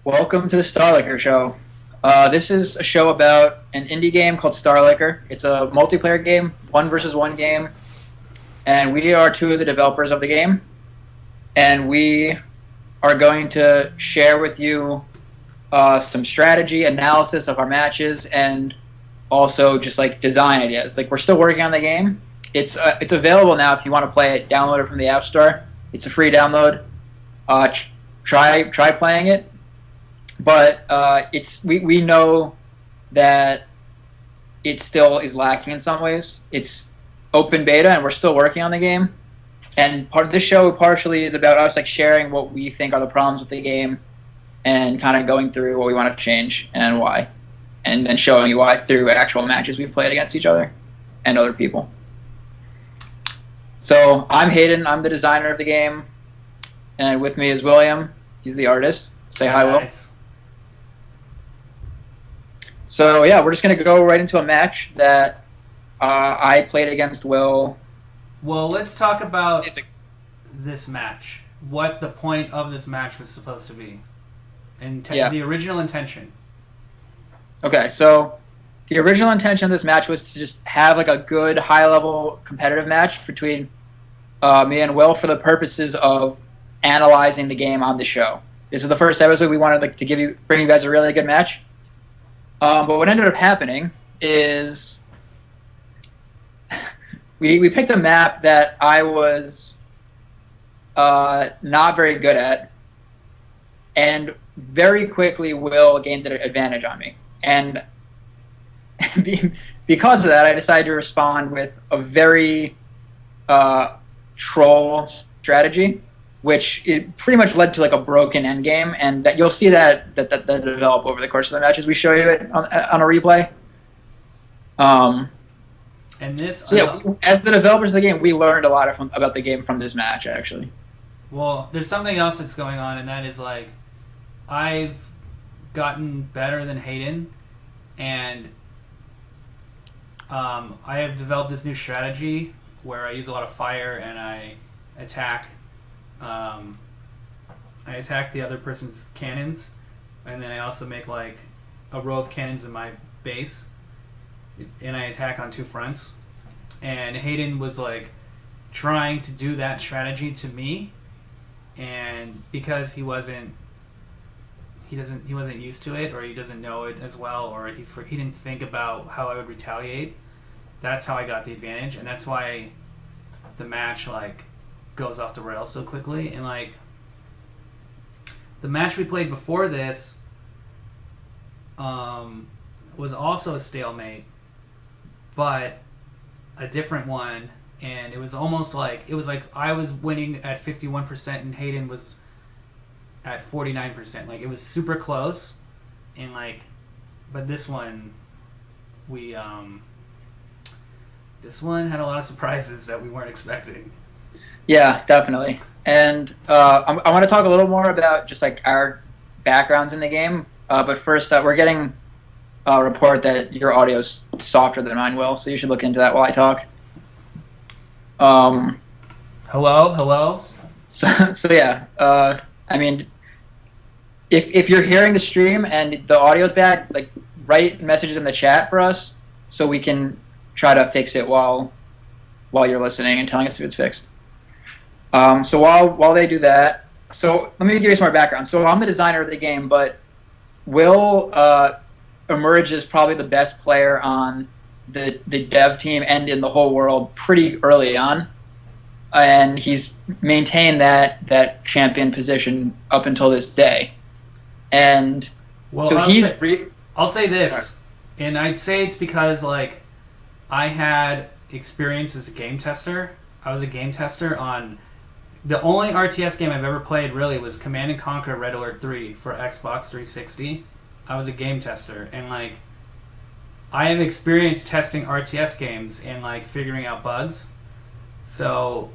Welcome to the StarLicker Show. This is a show about an indie game called StarLicker. It's a multiplayer game, one versus one game, and we are two of the developers of the game. And we are going to share with you some strategy analysis of our matches and also just like design ideas. Like we're still working on the game. It's available now if you want to play it. Download it from the App Store. It's a free download. Try playing it. But we know that it still is lacking in some ways. It's open beta, and we're still working on the game. And part of this show partially is about us like sharing what we think are the problems with the game, and kind of going through what we want to change and why, and then showing you why through actual matches we've played against each other and other people. So I'm Hayden. I'm the designer of the game, and with me is William. He's the artist. Say hi, Will. Nice. So yeah, we're just gonna go right into a match that I played against Will. Well, let's talk about this match. What the point of this match was supposed to be. The original intention. Okay, so the original intention of this match was to just have like a good high-level competitive match between me and Will for the purposes of analyzing the game on the show. This is the first episode. We wanted to bring you guys a really good match. But what ended up happening is we picked a map that I was not very good at, and very quickly Will gained an advantage on me. And because of that, I decided to respond with a very troll strategy, which it pretty much led to like a broken endgame, and that you'll see that develop over the course of the matches. We show you it on a replay. And this, so yeah, as the developers of the game, we learned a lot about the game from this match, actually. Well, there's something else that's going on, and that is like I've gotten better than Hayden, and I have developed this new strategy where I use a lot of fire and I attack. I attack the other person's cannons, and then I also make like a row of cannons in my base, and I attack on two fronts. And Hayden was like trying to do that strategy to me, and because he wasn't used to it, or he doesn't know it as well, or he didn't think about how I would retaliate. That's how I got the advantage, and that's why the match like goes off the rails so quickly. And like the match we played before this was also a stalemate, but a different one, and it was almost like I was winning at 51% and Hayden was at 49%. Like it was super close, and like, but this one this one had a lot of surprises that we weren't expecting. Yeah, definitely. And I want to talk a little more about just like our backgrounds in the game. But first, we're getting a report that your audio's softer than mine, Will. So you should look into that while I talk. Hello. So yeah. I mean, if you're hearing the stream and the audio's bad, like write messages in the chat for us so we can try to fix it while you're listening and telling us if it's fixed. So while they do that, so let me give you some more background. So I'm the designer of the game, but Will emerged as probably the best player on the dev team and in the whole world pretty early on, and he's maintained that champion position up until this day. And well, so I'll say this, and I'd say it's because like I had experience as a game tester. I was a game tester on. The only RTS game I've ever played really was Command & Conquer Red Alert 3 for Xbox 360. I was a game tester, and like I have experience testing RTS games and like figuring out bugs. So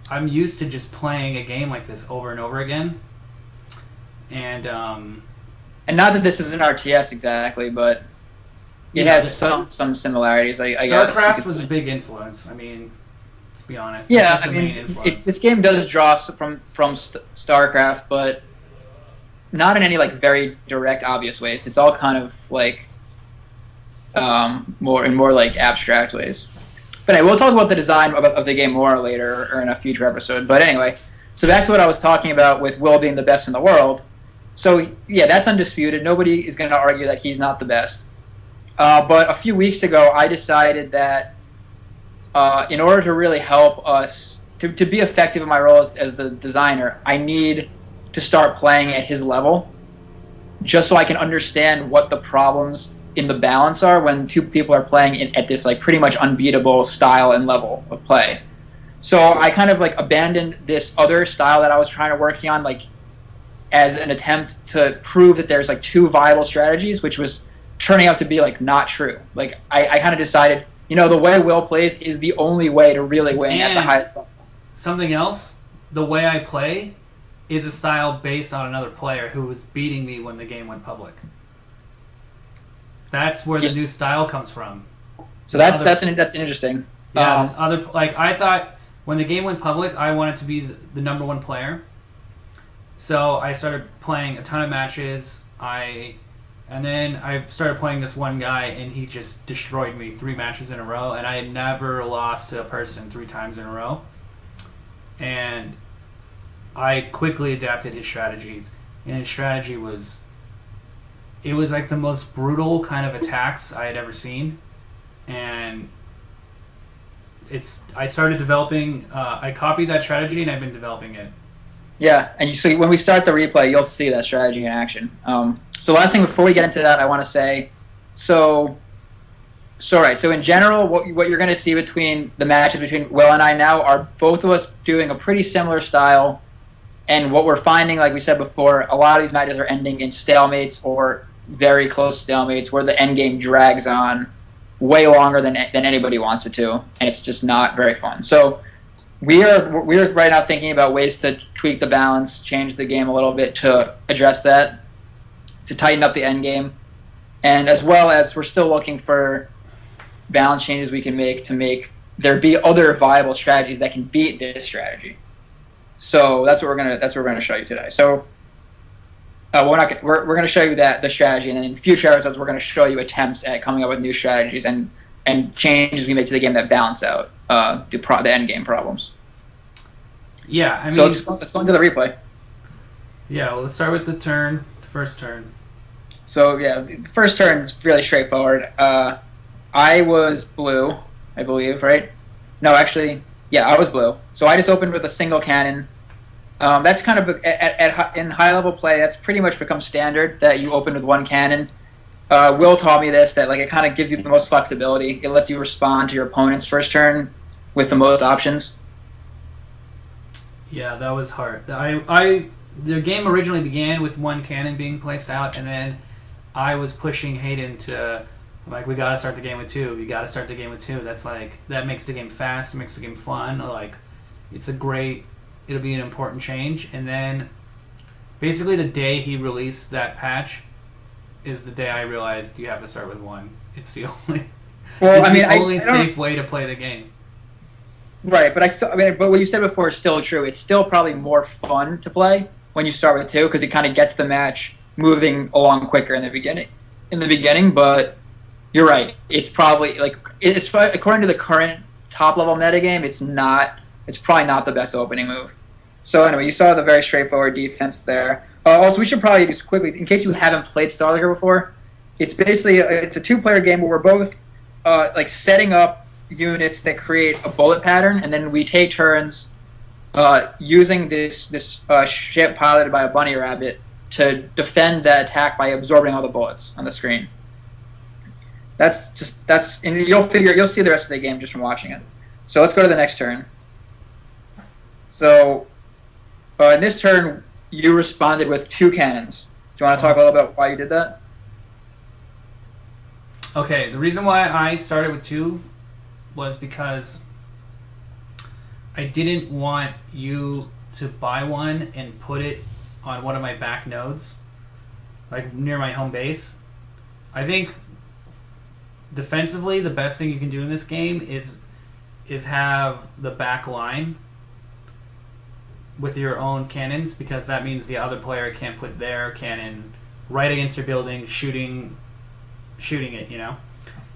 I'm used to just playing a game like this over and over again. And not that this is an RTS exactly, but it has some similarities. I guess StarCraft was a big influence. I mean, let's be honest. Yeah, I mean, this game does draw from StarCraft, but not in any like very direct, obvious ways. It's all kind of like more like abstract ways. But anyway, we'll talk about the design of the game more later or in a future episode. But anyway, so back to what I was talking about with Will being the best in the world. So yeah, that's undisputed. Nobody is going to argue that he's not the best. But a few weeks ago, I decided that in order to really help us to be effective in my role as the designer, I need to start playing at his level, just so I can understand what the problems in the balance are when two people are playing at this like pretty much unbeatable style and level of play. So I kind of like abandoned this other style that I was trying to working on, like as an attempt to prove that there's like two viable strategies, which was turning out to be like not true. Like I kind of decided, the way Will plays is the only way to really win at the highest level. Something else, the way I play is a style based on another player who was beating me when the game went public. That's where the new style comes from. So that's interesting. Yeah, I thought when the game went public, I wanted to be the number one player. So I started playing a ton of matches. And then I started playing this one guy, and he just destroyed me 3 matches in a row, and I had never lost to a person 3 times in a row. And I quickly adapted his strategies, and his strategy was like the most brutal kind of attacks I had ever seen. And I started developing, I copied that strategy, and I've been developing it. Yeah, and so when we start the replay, you'll see that strategy in action. So last thing before we get into that, I want to say, so in general, what you're going to see between the matches between Will and I now are both of us doing a pretty similar style, and what we're finding, like we said before, a lot of these matches are ending in stalemates or very close stalemates where the end game drags on way longer than anybody wants it to, and it's just not very fun. So we're right now thinking about ways to tweak the balance, change the game a little bit to address that, to tighten up the end game, and as well as we're still looking for balance changes we can make to make there be other viable strategies that can beat this strategy. So that's what we're gonna show you today. So we're gonna show you the strategy, and then in future episodes we're gonna show you attempts at coming up with new strategies and changes we make to the game that balance out the end game problems. Yeah, I mean. So let's go into the replay. Yeah, well, let's start with the first turn. So yeah, the first turn is really straightforward. I was blue, I believe, right? No, actually, yeah, I was blue. So I just opened with a single cannon. That's kind of in high level play. That's pretty much become standard that you open with one cannon. Will taught me this, that like it kind of gives you the most flexibility. It lets you respond to your opponent's first turn with the most options. Yeah, that was hard. The game originally began with one cannon being placed out, and then I was pushing Hayden to, like, we gotta start the game with 2. You gotta start the game with 2. That makes the game fast, makes the game fun. Like, it'll be an important change. And then, basically the day he released that patch is the day I realized you have to start with 1. It's the only, safe way to play the game. Right, but what you said before is still true. It's still probably more fun to play when you start with 2 because it kind of gets the match moving along quicker in the beginning. But you're right. It's probably it's according to the current top level metagame, it's probably not the best opening move. So anyway, you saw the very straightforward defense there. Also, we should probably just quickly, in case you haven't played StarLicker before, it's basically it's a 2-player game where we're both setting up units that create a bullet pattern, and then we take turns using this ship piloted by a bunny rabbit to defend that attack by absorbing all the bullets on the screen. And you'll see the rest of the game just from watching it. So let's go to the next turn. So in this turn, you responded with 2 cannons. Do you want to talk a little about why you did that? Okay, the reason why I started with 2 was because I didn't want you to buy one and put it on one of my back nodes, like near my home base. I think defensively, the best thing you can do in this game is have the back line with your own cannons, because that means the other player can't put their cannon right against your building, shooting it.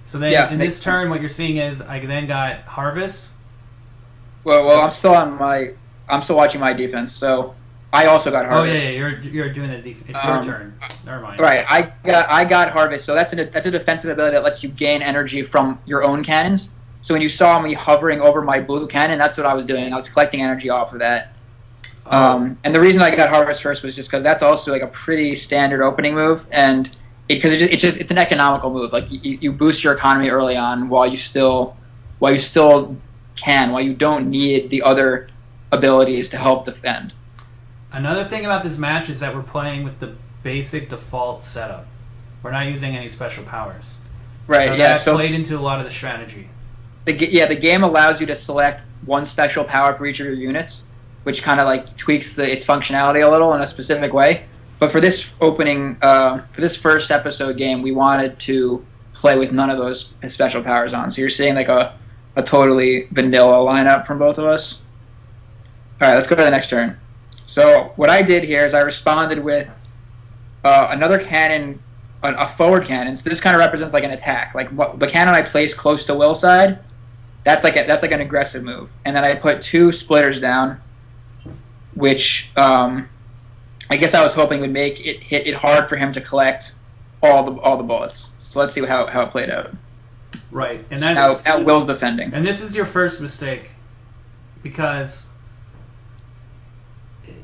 So then Yeah, in makes this turn, sense. what you're seeing is I then got harvest. Well, So I'm still watching my defense. So I also got oh yeah, harvest. you're doing it's your Um, turn. Never mind. right, I got harvest. So that's a defensive ability that lets you gain energy from your own cannons. So when you saw me hovering over my blue cannon, that's what I was doing. I was collecting energy off of that. Oh, And the reason I got harvest first was just because that's also like a pretty standard opening move, and because it's an economical move. Like you boost your economy early on while you don't need the other abilities to help defend. another thing about this match is that we're playing with the basic default setup. We're not using any special powers. Right. So Yeah. that So played into a lot of the strategy. the game allows you to select one special power for each of your units, which kind of like tweaks its functionality a little in a specific way. But for this for this first episode game, we wanted to play with none of those special powers on. So you're seeing like a totally vanilla lineup from both of us. All right, let's go to the next turn. So what I did here is I responded with another cannon, a forward cannon. So this kind of represents like an attack. Like the cannon I placed close to Will's side, that's like an aggressive move. And then I put two splitters down, which I guess I was hoping would make it hard for him to collect all the bullets. So let's see how it played out. Right, and So that's now Will's defending. and this is your first mistake because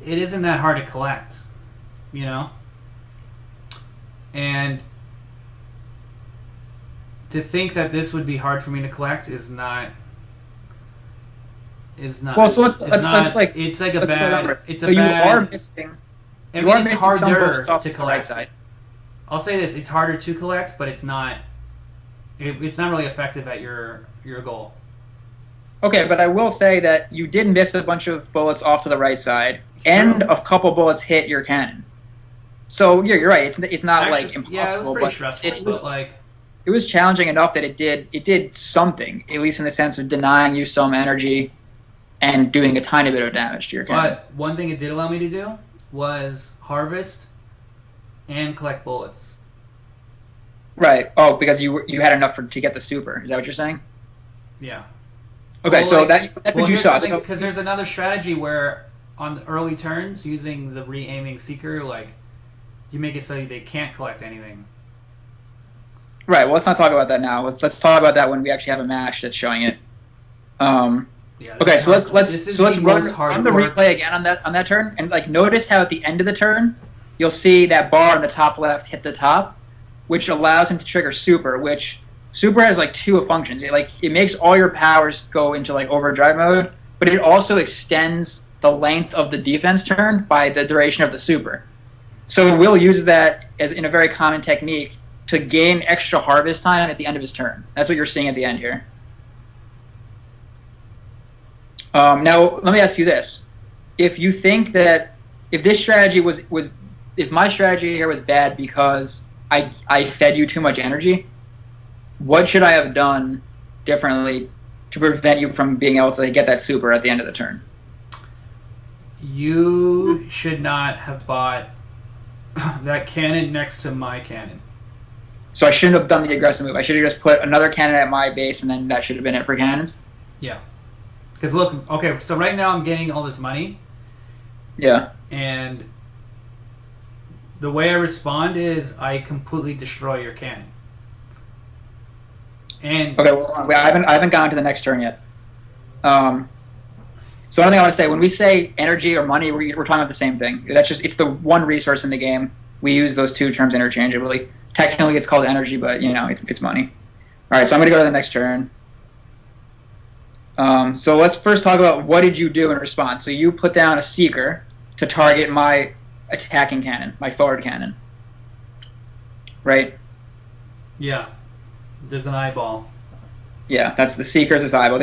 it isn't that hard to collect, you know. And to think that this would be hard for me to collect is not. Well, so let's like it's like a let's start bad. over. It's So a you bad. are missing. I You mean, are it's missing some harder bullets off to the right collect. side. I'll say this: it's harder to collect, but it's not. It's not really effective at your goal. Okay, but I will say that you did miss a bunch of bullets off to the right side, It's and true. a couple bullets hit your cannon. So you're right. It's not like Actually, impossible, yeah, it was pretty but stressful. it was But like, it was challenging enough that it did something, at least in the sense of denying you some energy and doing a tiny bit of damage to your cannon. but one thing it did allow me to do was harvest and collect bullets. Right. Oh, because you had enough to get the super. Is that what you're saying? Yeah. Okay, Well, so like- that's what you saw. So Because there's another strategy where on the early turns, using the re-aiming seeker, like you make it so they can't collect anything. right. Well, let's not talk about that now. Let's talk about that when we actually have a match that's showing it. Yeah. Okay, so let's This is run the most the hardcore- replay again on that turn, and like notice how at the end of the turn, you'll see that bar in the top left hit the top, which allows him to trigger super. Which super has like two functions. It makes all your powers go into like overdrive mode, but it also extends the length of the defense turn by the duration of the super. So Will uses that as in a very common technique to gain extra harvest time at the end of his turn. That's what you're seeing at the end here. Now, let me ask you this: if you think that if this strategy was if my strategy here was bad because I fed you too much energy, what should I have done differently to prevent you from being able to get that super at the end of the turn? You should not have bought that cannon next to my cannon. So I shouldn't have done the aggressive move. I should have just put another cannon at my base, and then that should have been it for cannons. Yeah. Because look, okay, so right now I'm getting all this money, Yeah. and the way I respond is I completely destroy your cannon. And Okay. Well, I haven't gotten to the next turn yet. So another thing I want to say: when we say energy or money, we're talking about the same thing. It's the one resource in the game. We use those two terms interchangeably. Technically, it's called energy, but it's money. All right. So I'm going to go to the next turn. So let's first talk about what did you do in response. So you put down a seeker to target my attacking cannon, my forward cannon. Right? yeah, there's an eyeball. Yeah, that's the seeker's eyeball.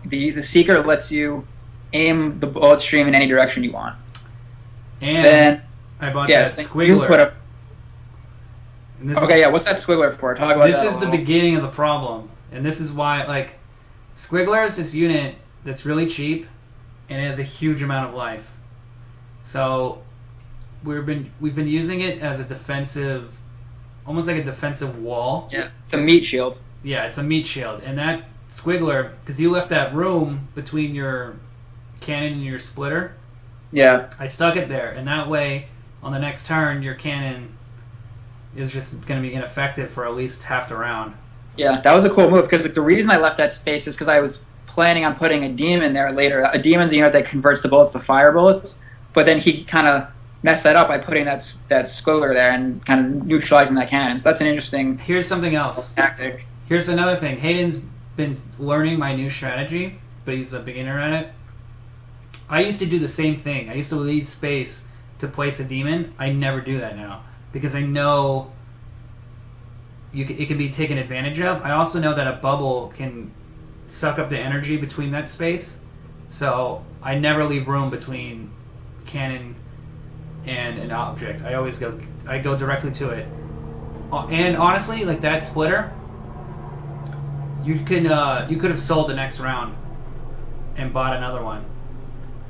The seeker lets you aim the bullet stream in any direction you want. And Then I bought yes, that then you squiggler. put a. And this Okay, yeah. What's that squiggler for? Talk about this that. is the beginning of the problem, and this is why, like, Squiggler is this unit that's really cheap, and it has a huge amount of life. So we've been using it as a defensive, almost like a defensive wall. Yeah, it's a meat shield. Yeah, it's a meat shield, and that squiggler, because you left that room between your cannon and your splitter. Yeah. I stuck it there, and that way, on the next turn, your cannon is just going to be ineffective for at least half the round. Yeah, that was a cool move because like, the reason I left that space is because I was planning on putting a demon there later. A demon's a unit that converts the bullets to fire bullets, but then he kind of messed that up by putting that squiggler there and kind of neutralizing that cannon. So that's an interesting Here's something else. tactic. Here's another thing. Hayden's been learning my new strategy, but he's a beginner at it. I used to do the same thing. I used to leave space to place a demon. I never do that now because I know it can be taken advantage of. I also know that a bubble can suck up the energy between that space, so I never leave room between cannon and an object. I go directly to it. And honestly, like that splitter, you could have sold the next round and bought another one.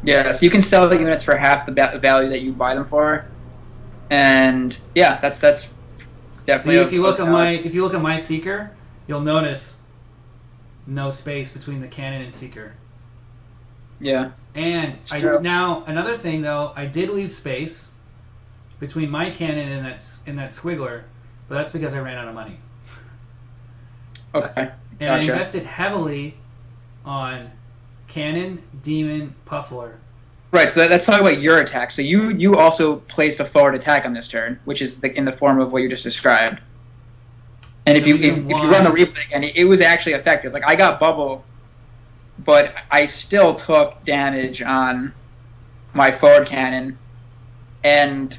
Yeah, so you can sell the units for half the value that you buy them for, and yeah, that's definitely. See, if you look at my seeker, you'll notice no space between the cannon and seeker. Yeah. And now another thing though, I did leave space between my cannon and that squiggler, but that's because I ran out of money. Okay. And I invested heavily on cannon, demon, puffler. Right, so let's talk about your attack. So you also placed a forward attack on this turn, which is in the form of what you just described. And if you run the replay again, it was actually effective. Like I got bubble, but I still took damage on my forward cannon, and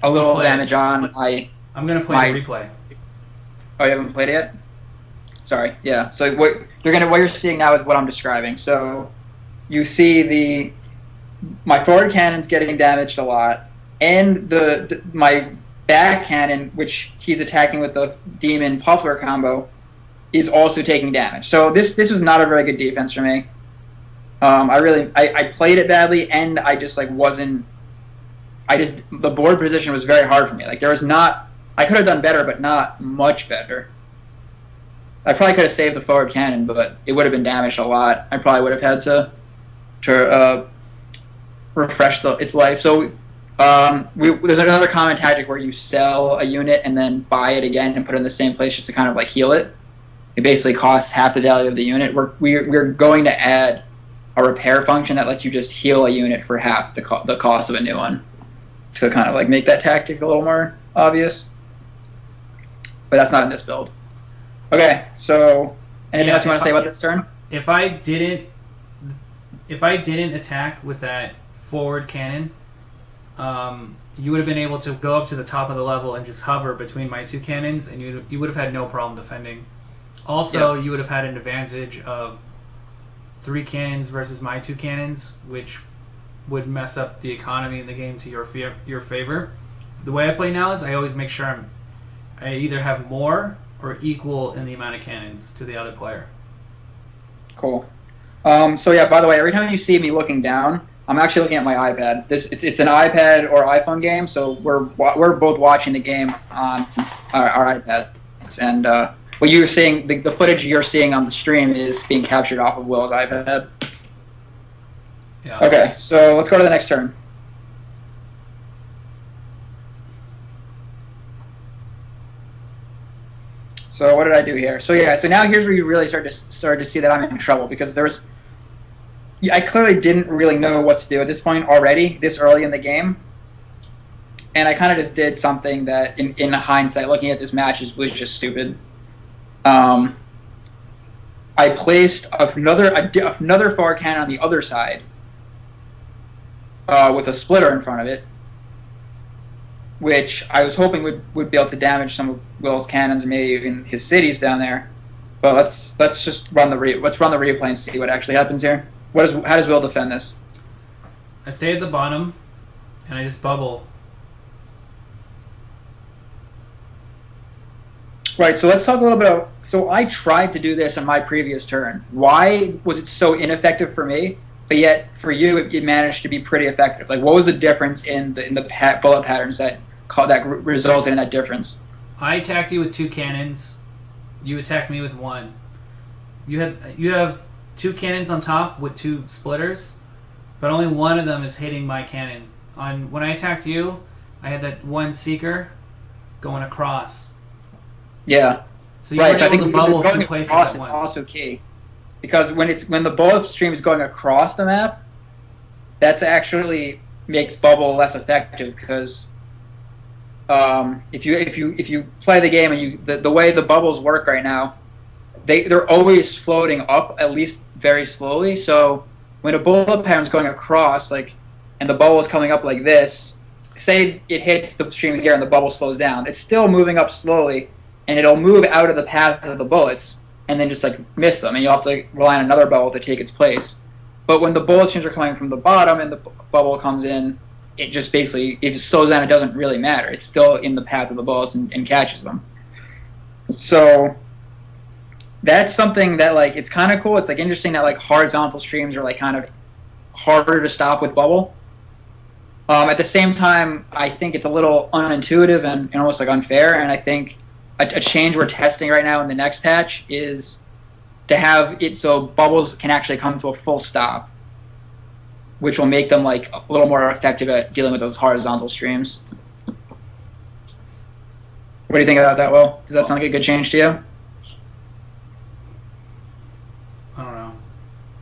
a little damage on my. I'm gonna play the replay. Oh, you haven't played it yet? Sorry. Yeah. So what you're seeing now is what I'm describing. So you see my forward cannon's getting damaged a lot, and my back cannon, which he's attacking with the demon puffler combo, is also taking damage. So this was not a very good defense for me. I played it badly, and I just wasn't. The board position was very hard for me. Like there was not. I could have done better, but not much better. I probably could have saved the forward cannon, but it would have been damaged a lot. I probably would have had to refresh its life. So there's another common tactic where you sell a unit and then buy it again and put it in the same place just to kind of heal it. It basically costs half the value of the unit. We're going to add a repair function that lets you just heal a unit for half the cost of a new one to kind of make that tactic a little more obvious. But that's not in this build. Okay, so anything else you want to say about this turn? If I didn't attack with that forward cannon, you would have been able to go up to the top of the level and just hover between my two cannons, and you would have had no problem defending. Also, You would have had an advantage of 3 cannons versus my 2 cannons, which would mess up the economy in the game to your favor. The way I play now is I always make sure I either have more or equal in the amount of cannons to the other player. Cool. So yeah, by the way, every time you see me looking down, I'm actually looking at my iPad. It's an iPad or iPhone game, so we're both watching the game on our iPads. And what you're seeing, the footage you're seeing on the stream is being captured off of Will's iPad. Yeah. Okay, so let's go to the next turn. So what did I do here? So yeah, so now here's where you really start to see that I'm in trouble because I clearly didn't really know what to do at this point already, this early in the game. And I kind of just did something that, in hindsight, looking at this match, was just stupid. I placed another forward cannon on the other side with a splitter in front of it, which I was hoping would be able to damage some of Will's cannons and maybe even his cities down there. But let's just run the replay and see what actually happens here. How does Will defend this? I stay at the bottom, and I just bubble. Right, so let's talk a little bit about... So I tried to do this on my previous turn. Why was it so ineffective for me? but yet for you it managed to be pretty effective. Like, what was the difference in the bullet patterns that resulted in that difference? I attacked you with 2 cannons. You attacked me with 1. You have 2 cannons on top with 2 splitters, but only one of them is hitting my cannon. When I attacked you, I had that 1 seeker going across. Yeah. So you were able to bubble going 2 places across at is once. also key, because when the bullet stream is going across the map, that's actually makes bubble less effective, because if you play the game and the way the bubbles work right now, they're always floating up, at least very slowly. So when a bullet pattern is going across, like, and the bubble is coming up like this, say it hits the stream here and the bubble slows down, it's still moving up slowly, and it'll move out of the path of the bullets and then just like miss them, and you'll have to rely on another bubble to take its place. But when the bullet streams are coming from the bottom and the bubble comes in, it just basically, if it slows down, it doesn't really matter. It's still in the path of the bullets and catches them. So that's something that, like, it's kind of cool. It's like interesting that like horizontal streams are like kind of harder to stop with bubble. At the same time, I think it's a little unintuitive and almost like unfair. And I think a change we're testing right now in the next patch is to have it so bubbles can actually come to a full stop, which will make them like a little more effective at dealing with those horizontal streams. What do you think about that, Will? Does that sound like a good change to you? I don't know.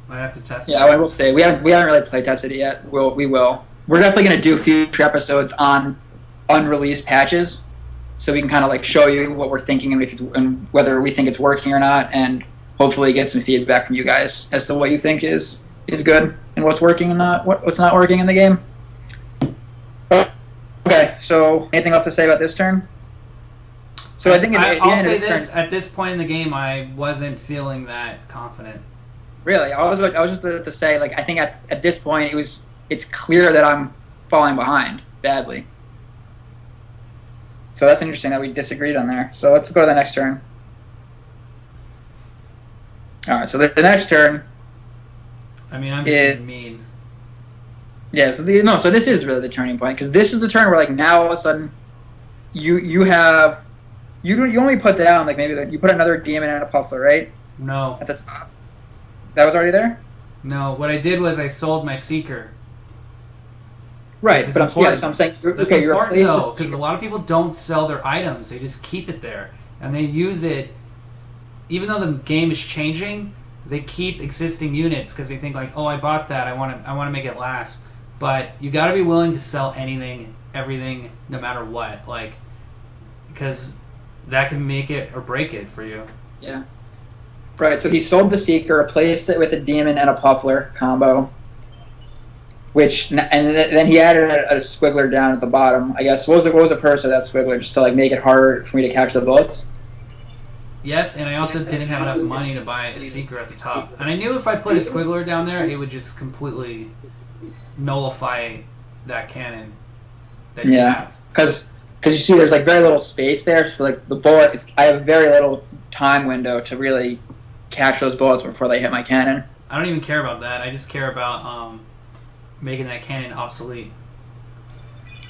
I have to test it. Yeah, I will say we haven't really play tested it yet. We will. We're definitely going to do future episodes on unreleased patches, so we can kind of like show you what we're thinking and whether we think it's working or not, and hopefully get some feedback from you guys as to what you think is good and what's working and what's not working in the game. Okay, so anything else to say about this turn? So I think I'll say this: at this point in the game, I wasn't feeling that confident. Really, I was just about to say, like, I think at this point it's clear that I'm falling behind badly. So that's interesting that we disagreed on there. So let's go to the next turn. All right, so the next turn. I mean, I'm just mean. Yeah, so this is really the turning point, because this is the turn where, like, now all of a sudden you only put down, like, maybe you put another demon and a puffler, right? No. At the top. That was already there? No, what I did was I sold my seeker. Right, but I'm saying, okay, you're important though, because a lot of people don't sell their items; they just keep it there, and they use it. Even though the game is changing, they keep existing units because they think like, "Oh, I bought that. I want to make it last." But you got to be willing to sell anything, everything, no matter what, like, because that can make it or break it for you. Yeah. Right. So he sold the Seeker, replaced it with a Demon and a Puffler combo. And then he added a Squiggler down at the bottom. I guess what was the purpose of that Squiggler? Just to like make it harder for me to catch the bullets. Yes, and I also didn't have enough money to buy a Seeker at the top. And I knew if I put a Squiggler down there, it would just completely nullify that cannon that you have. Because you see, there's like very little space there. So like the bullet, I have very little time window to really catch those bullets before they hit my cannon. I don't even care about that. I just care about making that cannon obsolete.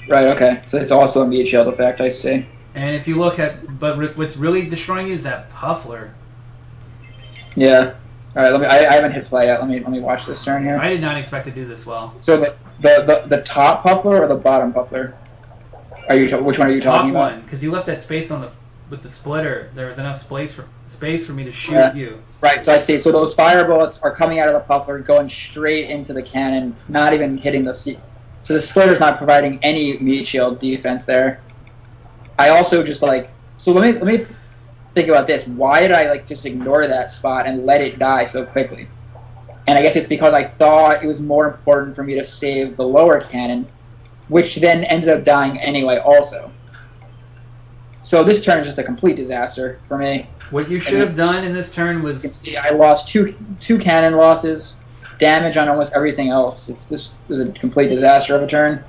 Right. Okay. So it's also a meat shield effect. I see. And if you look at, but what's really destroying you is that Puffler. Yeah. All right. I haven't hit play yet. Let me watch this turn here. I did not expect to do this well. So the top Puffler or the bottom Puffler? Which one are you talking about? Top one, because you left that space with the splitter. There was enough space for me to shoot you. Right. So I see. So those fire bullets are coming out of the Puffler, going straight into the cannon, not even hitting the seat. So the splitter's not providing any meat shield defense there. I also just like, so let me think about this. Why did I like just ignore that spot and let it die so quickly? And I guess it's because I thought it was more important for me to save the lower cannon, which then ended up dying anyway also. So this turn is just a complete disaster for me. What you should have done in this turn was... You can see I lost two cannon losses, damage on almost everything else. This was a complete disaster of a turn.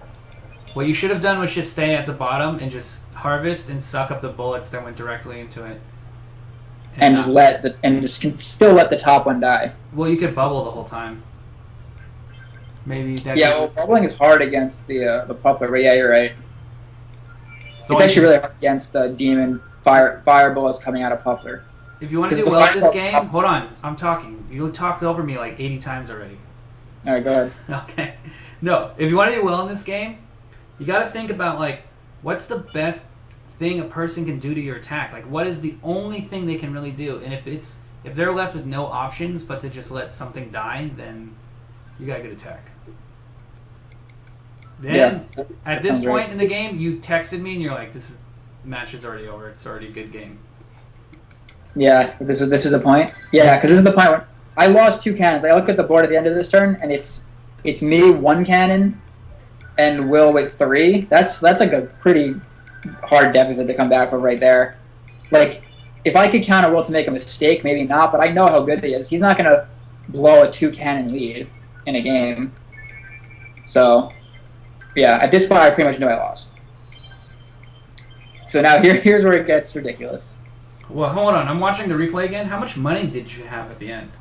What you should have done was just stay at the bottom and just harvest and suck up the bullets that went directly into it. And still let the top one die. Well, you could bubble the whole time. Maybe that. Yeah, well, bubbling is hard against the puffler, but yeah, you're right. So It's actually really hard against the demon fire bullets coming out of puffler. if you want to Because do the well at this fire- game, hold on. I'm talking. You talked over me like 80 times already. All right, go ahead. Okay. No, if you want to do well in this game, you got to think about like what's the best thing a person can do to your attack. Like what is the only thing they can really do? And if they're left with no options but to just let something die, then you got a good attack. Then at this point in the game, you texted me and you're like, "This match is already over. It's already a good game." Yeah, this is the point. Yeah, because this is the point where I lost 2 cannons. I look at the board at the end of this turn, and it's me 1 cannon, and Will with 3. That's like a pretty hard deficit to come back from right there. Like, if I could counter Will to make a mistake, maybe not, but I know how good he is. He's not going to blow a 2 cannon lead in a game. So, yeah, at this point, I pretty much knew I lost. So now here's where it gets ridiculous. Well, hold on. I'm watching the replay again. How much money did you have at the end?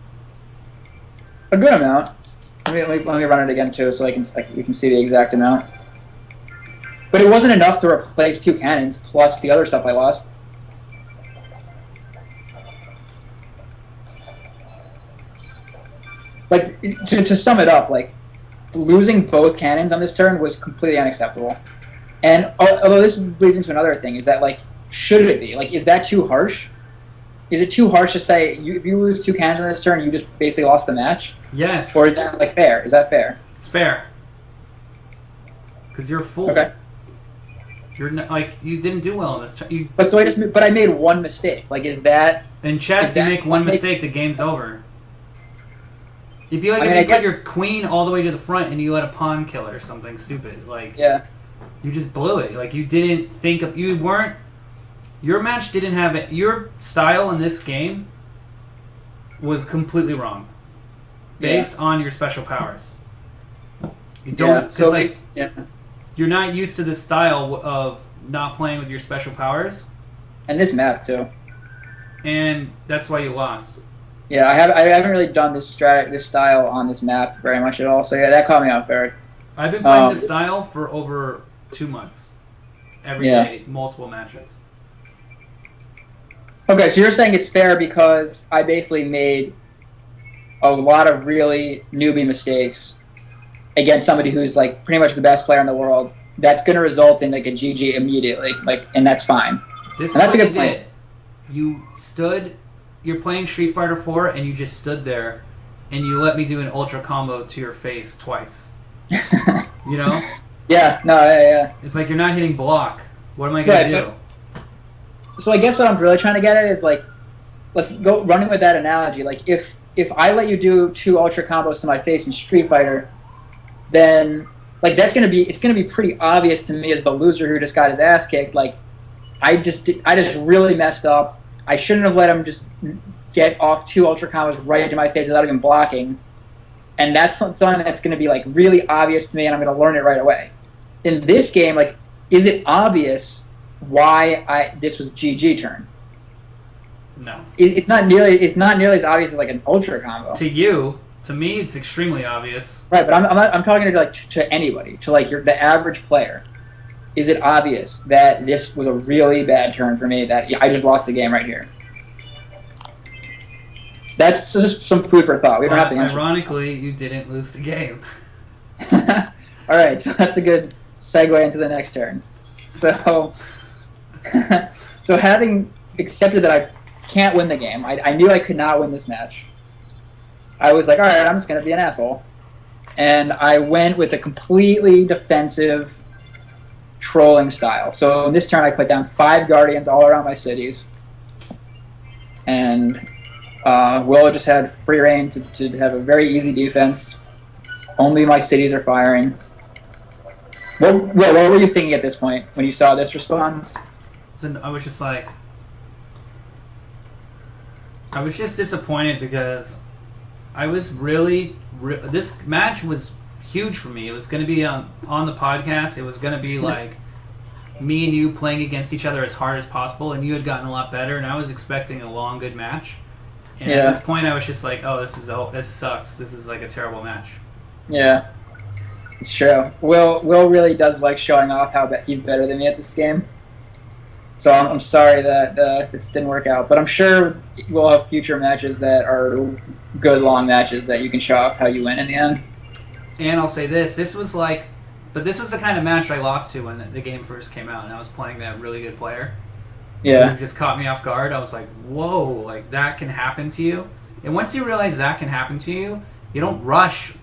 A good amount. Let me run it again too, so we can see the exact amount. But it wasn't enough to replace 2 cannons plus the other stuff I lost. Like to sum it up, like losing both cannons on this turn was completely unacceptable. And although this leads into another thing, is that like should it be like is that too harsh? Is it too harsh to say if you lose 2 cannons on this turn, you just basically lost the match? Yes. Or is that like fair? Is that fair? It's fair. Because you're a fool. Okay. You're not, like you didn't do well in this. But I made one mistake. Like is that in chess? You make one mistake, the game's over. If you put your queen all the way to the front and you let a pawn kill it or something stupid, like yeah, you just blew it. Like you didn't think of you weren't. Your match didn't have it. Your style in this game was completely wrong, based on your special powers. You don't. You're not used to the style of not playing with your special powers. And this map too. And that's why you lost. Yeah, I haven't really done this style on this map very much at all. So yeah, that caught me off guard. I've been playing this style for over 2 months. Every day, multiple matches. Okay, so you're saying it's fair because I basically made a lot of really newbie mistakes against somebody who's like pretty much the best player in the world. That's going to result in like a GG immediately, like, and that's fine. This and is that's what a good point. You stood. You're playing Street Fighter 4, and you just stood there, and you let me do an ultra combo to your face twice. You know? Yeah. No. Yeah. It's like you're not hitting block. What am I going to do? So I guess what I'm really trying to get at is like, let's go running with that analogy. Like if I let you do 2 ultra combos to my face in Street Fighter, then like it's gonna be pretty obvious to me as the loser who just got his ass kicked. Like I just really messed up. I shouldn't have let him just get off 2 ultra combos right into my face without even blocking. And that's something that's going to be like really obvious to me, and I'm going to learn it right away. In this game, like, is it obvious why this was GG turn? No. It's not nearly as obvious as like an ultra combo. To you, to me, it's extremely obvious. Right, but I'm talking to anybody, to like the average player. Is it obvious that this was a really bad turn for me, that I just lost the game right here? That's just some food for thought. We don't have to answer. Ironically, you didn't lose the game. All right, so that's a good segue into the next turn. So, so having accepted that I can't win the game, I knew I could not win this match. I was like, all right, I'm just going to be an asshole. And I went with a completely defensive trolling style. So in this turn, I put down 5 Guardians all around my cities. And Will just had free reign to have a very easy defense. Only my cities are firing. What were you thinking at this point when you saw this response? So I was just like... I was just disappointed because I was really... this match was huge for me. It was going to be on the podcast. It was going to be like me and you playing against each other as hard as possible, and you had gotten a lot better, and I was expecting a long, good match. And at this point, I was just like, oh, this sucks. This is like a terrible match. Yeah. It's true. Will really does like showing off how he's better than me at this game. So I'm sorry that this didn't work out, but I'm sure we'll have future matches that are good long matches that you can show off how you win in the end. And I'll say this was like, but this was the kind of match I lost to when the game first came out, and I was playing that really good player. Yeah. It just caught me off guard. I was like, whoa, like that can happen to you. And once you realize that can happen to you, you don't rush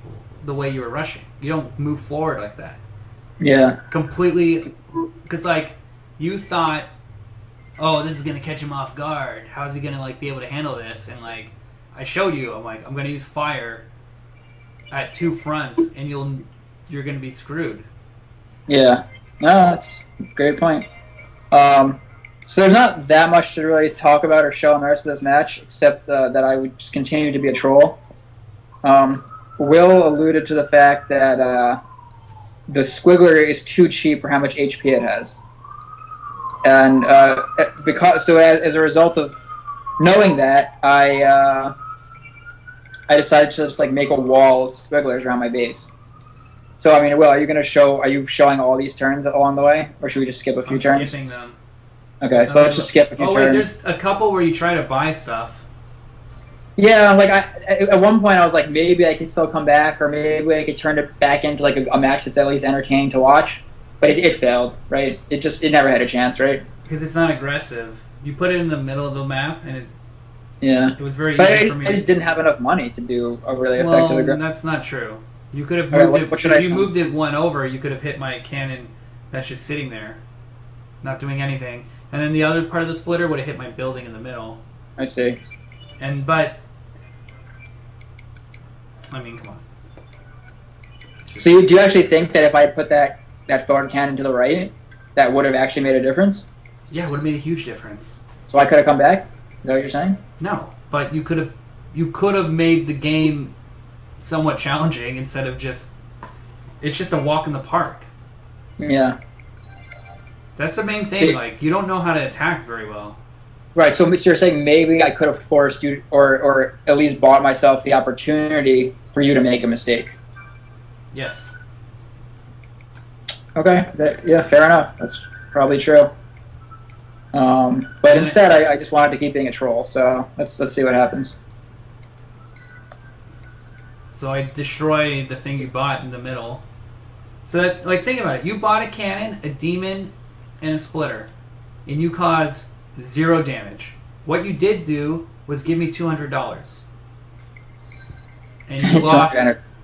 the way you were rushing. You don't move forward like that. Yeah. Completely, because like you thought, oh, this is gonna catch him off guard. How is he gonna like be able to handle this? And like I showed you, I'm like, I'm gonna use fire at 2 fronts, and you're gonna be screwed. Yeah. No, that's a great point. So there's not that much to really talk about or show in the rest of this match, except that I would just continue to be a troll. Will alluded to the fact that the Squiggler is too cheap for how much HP it has. And as a result of knowing that, I decided to just like make a wall of Squigglers around my base. So I mean, Will, are you showing all these turns along the way, or should we just skip a few turns? Skipping them. Okay, so let's just skip a few turns. Oh wait, there's a couple where you try to buy stuff. Yeah, like at one point I was like, maybe I could still come back, or maybe I could turn it back into like a match that's at least entertaining to watch. But it failed, right? It never had a chance, right? Because it's not aggressive. You put it in the middle of the map, and it was very easy for me. I just didn't have enough money to do a really effective aggressive. That's not true. You could have moved it. If you moved it one over, you could have hit my cannon that's just sitting there, not doing anything. And then the other part of the splitter would have hit my building in the middle. I see. But I mean, come on. So do you actually think that if I put that forward cannon to the right, that would have actually made a difference? Yeah, it would have made a huge difference. So I could have come back? Is that what you're saying? No, but you could have made the game somewhat challenging instead of it's just a walk in the park. Yeah. That's the main thing. Like, you don't know how to attack very well. Right. So you're saying maybe I could have forced you, or at least bought myself the opportunity for you to make a mistake. Yes. Okay. Yeah. Fair enough. That's probably true. But instead, I just wanted to keep being a troll. So let's see what happens. So I destroy the thing you bought in the middle. So that, like, think about it. You bought a cannon, a demon, and a splitter, and you caused 0 damage. What you did do was give me $200, and you lost.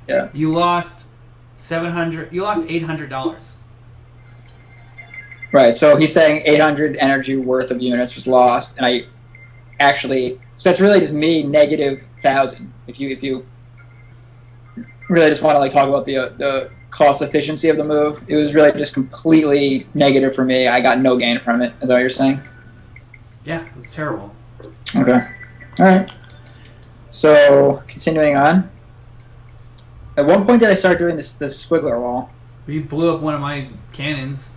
Yeah. You lost $700. You lost $800. Right. So he's saying 800 energy worth of units was lost, and I actually. So that's really just me negative 1,000. If you really just want to like talk about the cost efficiency of the move, it was really just completely negative for me. I got no gain from it. Is that what you're saying? Yeah, it was terrible. Okay. All right. So continuing on. At one point did I start doing this squiggler wall? You blew up one of my cannons.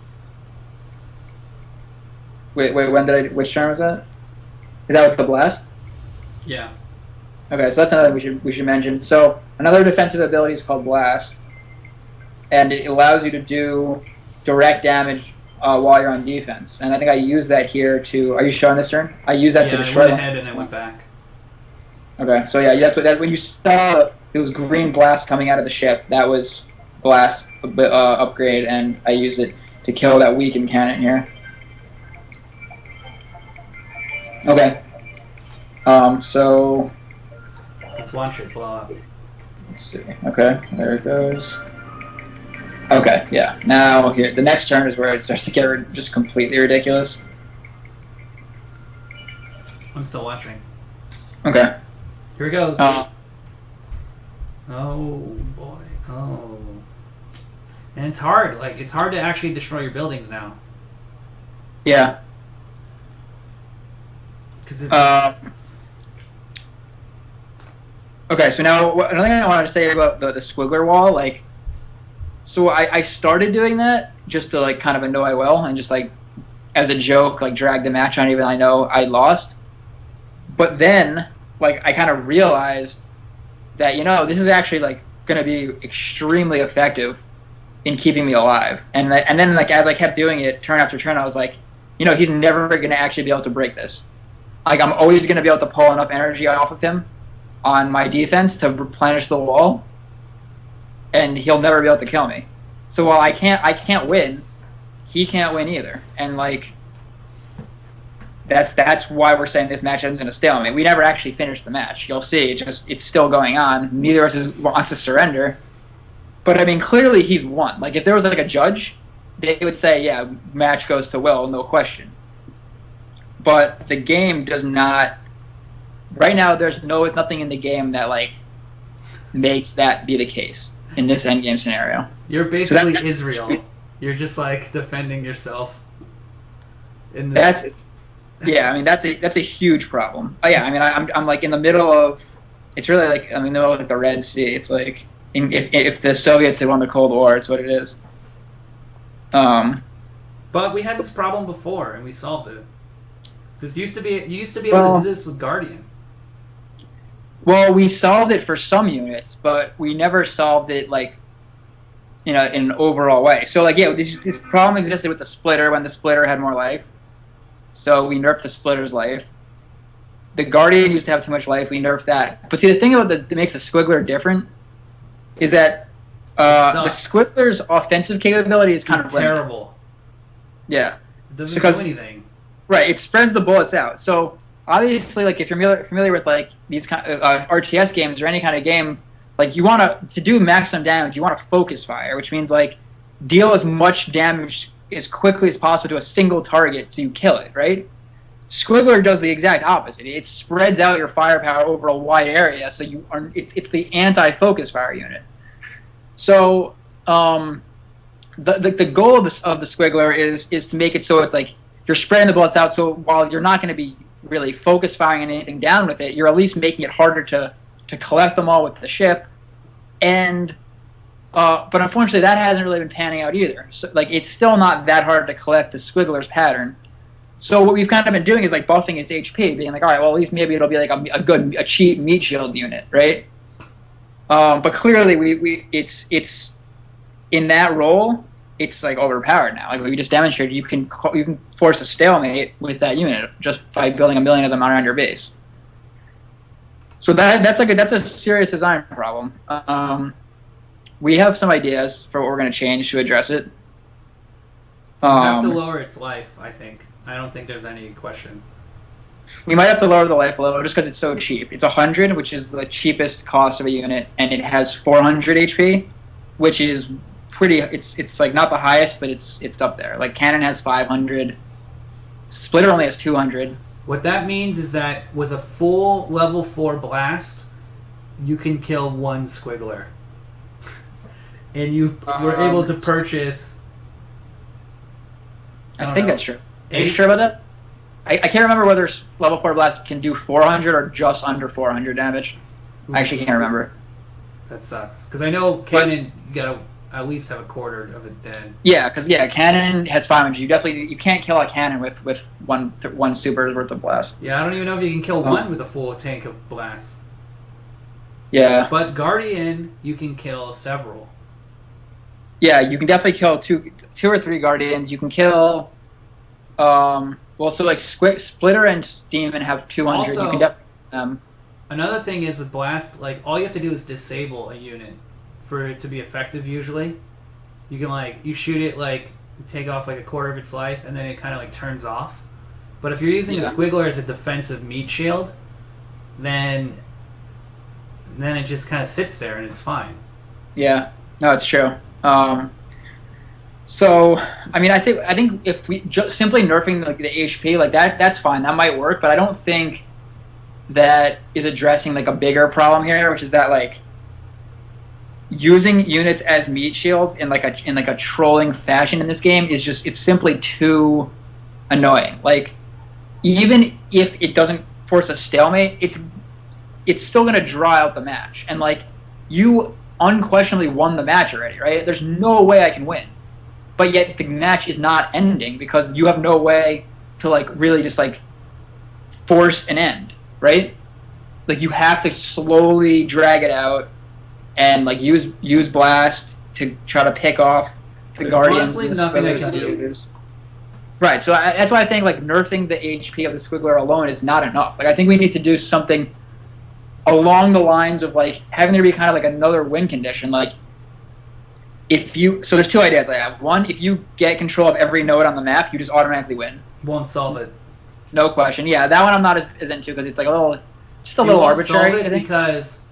Wait. When did I? Which turn was that? Is that with the blast? Yeah. Okay, so that's another thing we should mention. So another defensive ability is called Blast, and it allows you to do direct damage while you're on defense. And I think I use that here to. Are you showing this turn? I use that to destroy. I went ahead and I went back. Okay, so yeah, that's when you saw it was green blast coming out of the ship. That was blast upgrade, and I used it to kill that weakened cannon here. Okay. So. Let's launch it, blow up. Let's see. Okay, there it goes. Okay, yeah. Now here, the next turn is where it starts to get just completely ridiculous. I'm still watching. Okay. Here it goes. Oh boy. Oh. And it's hard. Like, it's hard to actually destroy your buildings now. Yeah. Because it's. Okay, so now another thing I wanted to say about the squiggler wall, like, so I started doing that just to like kind of annoy Will and just like as a joke, like drag the match on even though I know I lost. But then, like, I kind of realized that this is actually like going to be extremely effective in keeping me alive. And then like as I kept doing it turn after turn, I was like, he's never going to actually be able to break this. Like I'm always going to be able to pull enough energy off of him on my defense to replenish the wall, and he'll never be able to kill me. So while I can't win, he can't win either. And like that's why we're saying this match ends in a stalemate. We never actually finished the match. You'll see, it's still going on. Neither of us wants to surrender. But I mean, clearly he's won. Like if there was like a judge, they would say, yeah, match goes to Will, no question. But the game does not. Right now, there's nothing in the game that like makes that be the case in this endgame scenario. You're basically Israel. You're just like defending yourself. That's a huge problem. Oh, yeah, I mean, I'm like in the middle of. It's really like I'm in the middle of like the Red Sea. It's like if the Soviets had won the Cold War, it's what it is. But we had this problem before, and we solved it. You used to be able to do this with Guardian. Well, we solved it for some units, but we never solved it like in an overall way. So like yeah, this problem existed with the splitter when the splitter had more life. So we nerfed the splitter's life. The Guardian used to have too much life. We nerfed that. But see, the thing about that makes the Squiggler different is that the Squiggler's offensive capability is kind of terrible. Yeah, it doesn't do anything. Right, it spreads the bullets out. So obviously, like if you're familiar with like these kind of, RTS games or any kind of game, like you want to do maximum damage, you want to focus fire, which means like deal as much damage as quickly as possible to a single target so you kill it. Right? Squiggler does the exact opposite. It spreads out your firepower over a wide area, so it's the anti-focus fire unit. So the goal of the Squiggler is to make it so it's like you're spreading the bullets out, so while you're not going to be really focus firing anything down with it, you're at least making it harder to collect them all with the ship. And but unfortunately, that hasn't really been panning out either. So like it's still not that hard to collect the Squiggler's pattern. So what we've kind of been doing is like buffing its HP, being like, all right, well at least maybe it'll be like a cheap meat shield unit, right? But clearly, it's in that role. It's like overpowered now. Like we just demonstrated, you can force a stalemate with that unit just by building 1 million of them around your base. So that's a serious design problem. We have some ideas for what we're going to change to address it. You have to lower its life, I think. I don't think there's any question. We might have to lower the life a little just because it's so cheap. It's 100, which is the cheapest cost of a unit, and it has 400 HP, which is pretty. It's like not the highest, but it's up there. Like Cannon has 500, Splitter only has 200. What that means is that with a full level 4 blast, you can kill one Squiggler, and you were able to purchase. I think that's true. Are you sure about that? I can't remember whether level 4 blast can do 400 or just under 400 damage. I actually can't remember. That sucks. Because I know Cannon, you gotta at least have a quarter of it dead. Yeah, because Cannon has 500. You can't kill a Cannon with one super's worth of blast. Yeah, I don't even know if you can kill one with a full tank of blast. Yeah. But Guardian, you can kill several. Yeah, you can definitely kill two or three Guardians. You can kill. Well, so like Splitter and Demon have 200. Also, you can definitely. Another thing is with Blast, like all you have to do is disable a unit for it to be effective. Usually, you can you shoot it take off like a quarter of its life, and then it kind of like turns off. But if you're using a Squiggler as a defensive meat shield, then it just kind of sits there and it's fine. Yeah, no, it's true. So, I mean, I think if we just simply nerfing the HP like that's fine. That might work, but I don't think that is addressing like a bigger problem here, which is that using units as meat shields in a trolling fashion in this game is it's simply too annoying. Like, even if it doesn't force a stalemate, it's still going to draw out the match, and you unquestionably won the match already, right? There's no way I can win. But yet the match is not ending because you have no way to really just force an end, right? You have to slowly drag it out and use blast to try to pick off the There's Guardians honestly and the nothing I Squigglers can and the do. Users. Right, so that's why I think like nerfing the HP of the Squiggler alone is not enough. Like I think we need to do something along the lines of like having there be kind of like another win condition. Like if you, so there's two ideas I have. One, if you get control of every node on the map, you just automatically win. Won't solve it. No question. Yeah, that one I'm not as into because it's like just a It little won't arbitrary. solve it I think. because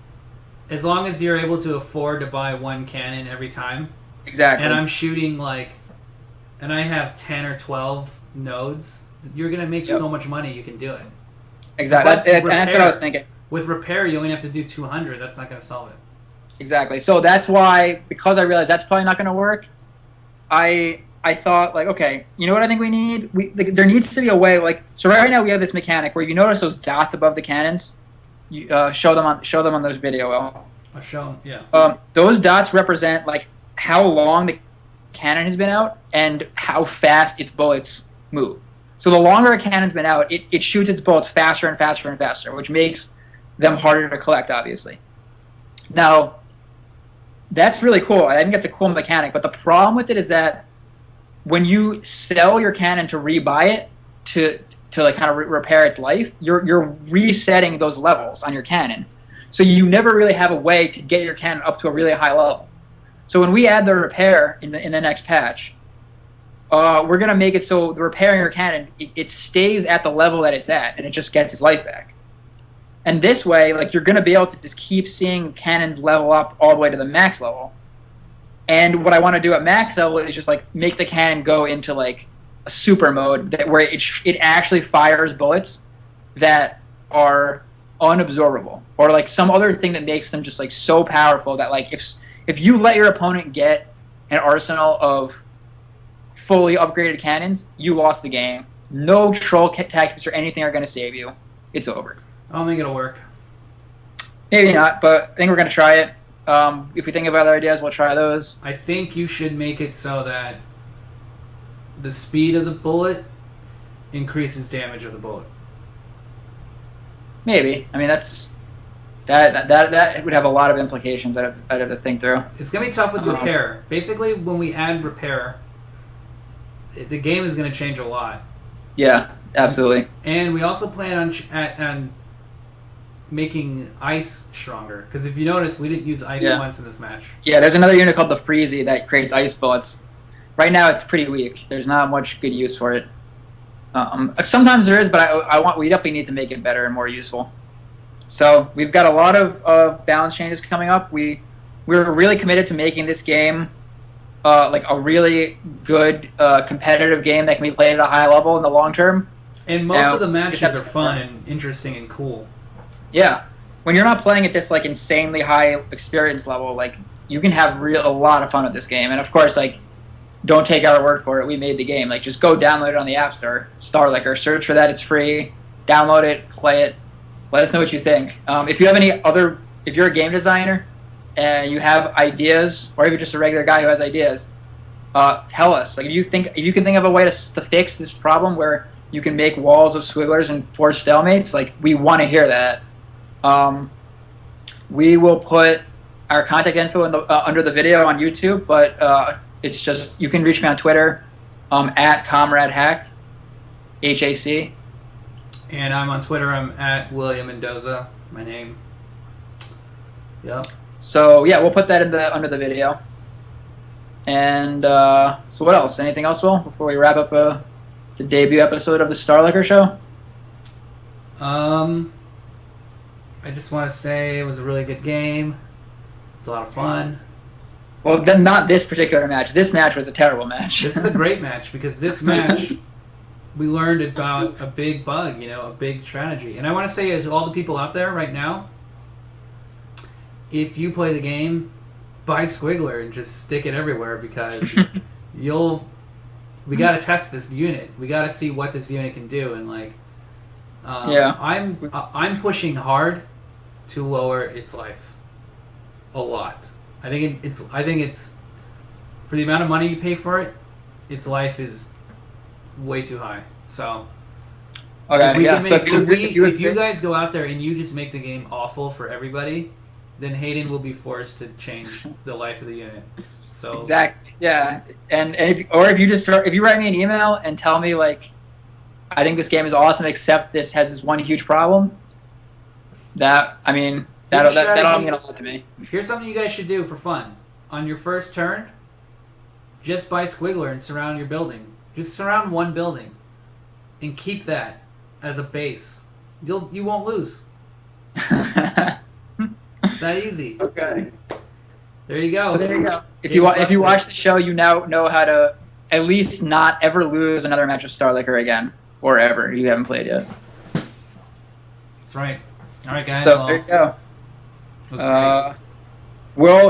as long as you're able to afford to buy one cannon every time, Exactly. and I'm shooting like, and I have 10 or 12 nodes, you're gonna make so much money. You can do it. Exactly. Plus, That's what I repair. was thinking. With repair, you only have to do 200. That's not gonna solve it. Exactly. So that's why, because I realized that's probably not going to work, I thought like, okay, you know what I think we need? There needs to be a way like, so right now we have this mechanic where if you notice those dots above the cannons, you show them on this video. Well, I'll show 'em, yeah. those dots represent like how long the cannon has been out and how fast its bullets move. So the longer a cannon's been out, it shoots its bullets faster and faster and faster, which makes them harder to collect, obviously. Now, that's really cool. I think that's a cool mechanic, but the problem with it is that when you sell your cannon to rebuy it to like kind of repair its life, you're resetting those levels on your cannon. So you never really have a way to get your cannon up to a really high level. So when we add the repair in the next patch, we're gonna make it so the repair in your cannon it stays at the level that it's at, and it just gets its life back. And this way, like you're going to be able to just keep seeing cannons level up all the way to the max level. And what I want to do at max level is just like make the cannon go into like a super mode where it actually fires bullets that are unabsorbable, or like some other thing that makes them just like so powerful that like if you let your opponent get an arsenal of fully upgraded cannons, you lost the game. No troll tactics or anything are going to save you. It's over. I don't think it'll work. Maybe not, but I think we're going to try it. If we think of other ideas, we'll try those. I think you should make it so that the speed of the bullet increases damage of the bullet. Maybe. I mean, that would have a lot of implications I'd have to think through. It's going to be tough with repair. Basically, when we add repair, the game is going to change a lot. Yeah, absolutely. And we also plan on making ice stronger. Because if you notice, we didn't use ice once in this match. Yeah, there's another unit called the Freezy that creates ice bullets. Right now, it's pretty weak. There's not much good use for it. Sometimes there is, but we definitely need to make it better and more useful. So we've got a lot of balance changes coming up. We're really committed to making this game like a really good competitive game that can be played at a high level in the long term. And most of the matches are fun and interesting and cool. Yeah, when you're not playing at this like insanely high experience level, like you can have a lot of fun with this game. And of course, like don't take our word for it. We made the game. Like just go download it on the App Store, StarLicker. Search for that. It's free. Download it. Play it. Let us know what you think. If you have if you're a game designer and you have ideas, or even just a regular guy who has ideas, tell us. Like if you can think of a way to fix this problem where you can make walls of squigglers and force stalemates, like we want to hear that. We will put our contact info under the video on YouTube, but it's just you can reach me on Twitter at ComradeHack, HAC. And I'm on Twitter. I'm at William Mendoza. My name. Yep. So yeah, we'll put that under the video. And so what else? Anything else, Will, before we wrap up the debut episode of the StarLicker show? I just want to say it was a really good game. It's a lot of fun. Well, then not this particular match. This match was a terrible match. This is a great match because this match we learned about a big bug, a big strategy. And I want to say to all the people out there right now, if you play the game, buy Squiggler and just stick it everywhere because we got to test this unit. We got to see what this unit can do, and I'm pushing hard to lower its life a lot. I think it's for the amount of money you pay for it, its life is way too high. So okay, if you guys go out there and you just make the game awful for everybody, then Hayden will be forced to change the life of the unit. So Exactly. Yeah. And if you just if you write me an email and tell me like, I think this game is awesome, except this has this one huge problem. That'll mean a lot to me. Here's something you guys should do for fun. On your first turn, just buy Squiggler and surround your building. Just surround one building, and keep that as a base. You won't lose. It's that easy. Okay. There you go. So there you go. If you watch the show, you now know how to at least not ever lose another match of StarLicker again, or ever. You haven't played yet. That's right. All right, guys. So there you go.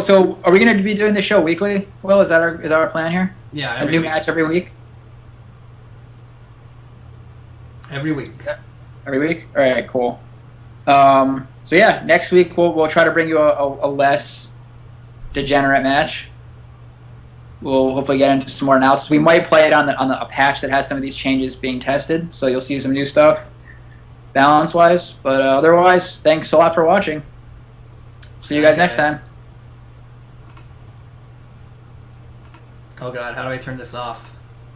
So are we going to be doing the show weekly? Will, is that our plan here? Yeah, a new match every week. Every week. Every week. All right, cool. So yeah, next week we'll try to bring you a less degenerate match. We'll hopefully get into some more analysis. We might play it on a patch that has some of these changes being tested, so you'll see some new stuff balance-wise. But otherwise, thanks a lot for watching. See you guys next time. Oh God, how do I turn this off?